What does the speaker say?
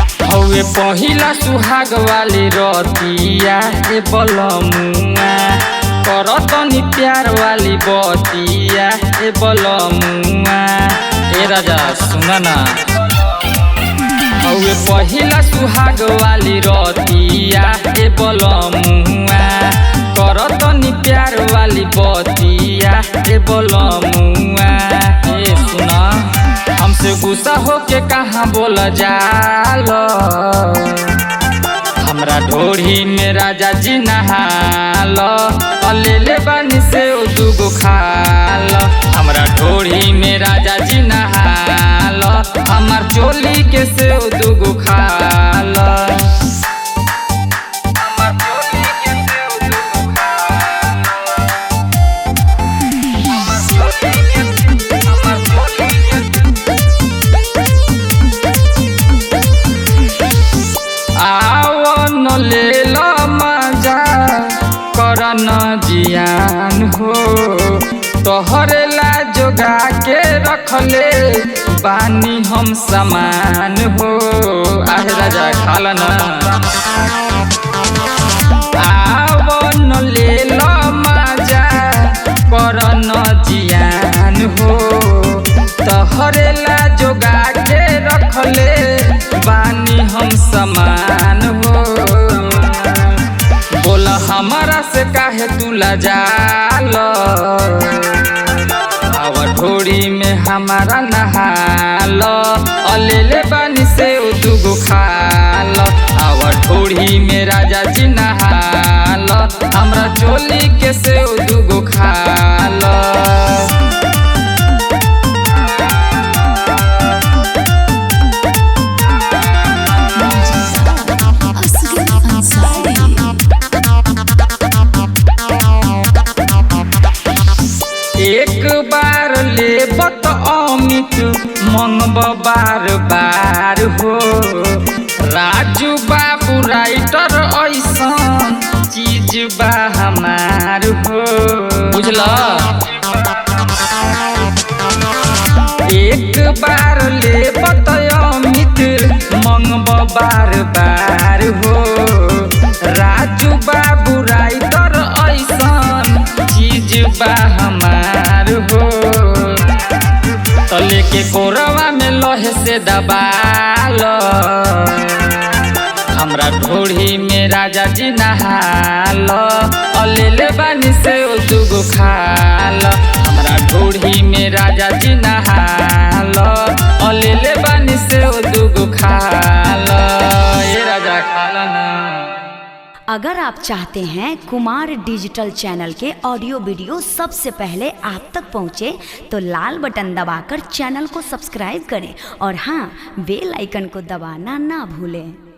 पहिला सुहाग वाली रतिया ए बलमुआ करतनी प्यार वाली बतिया ए बलमुआ ए राजा सुना ना हवे पहिला सुहाग वाली रतिया ए बलमुआ करतनी प्यार वाली बतिया ए बलमुआ ए सुना हमसे गुस्सा होके कहाँ बोल जाल हमरा ढोढ़ी में राजा जी नहाल ले बानी से दुगो खाल हमरा ढोढ़ी में राजा जी नहाल हमार चोली के से दुगो खाल न जियान हो तोहरे ला जोगा के रखले बानी हम समान हो आहे राजा खाला न आवन ले लो मजा कर न जियान हो तोहरे ला जोगा के रखले बानी हम समान हो बोला हमारा से काहे तू लजाल आवा ढोड़ी में हमारा नहाल ले बानी से दुगो खाल आवा ढोड़ी में राजा जी नहाल हमरा चोली के से दुगो खाल एक बार ले बत अमित मंगब बार बार हो राजू बाबू राइटर ऐसन चीज बा हमार हो बुझल एक बार ले बत अमित मंगब बार बार हो राजू बाबू राइटर ऐसन चीज बा हमार हो तले के कोरवा में लोहे से दबाल हमरा ढोढ़ी में राजा जी नहाल ले बानी से दुगो खाल हमरा ढोढ़ी में राजा जी नहाल ले बानी से दुगो खाल ये राजा खाला ना। अगर आप चाहते हैं कुमार डिजिटल चैनल के ऑडियो वीडियो सबसे पहले आप तक पहुंचे तो लाल बटन दबाकर चैनल को सब्सक्राइब करें और हाँ बेल आइकन को दबाना ना भूलें।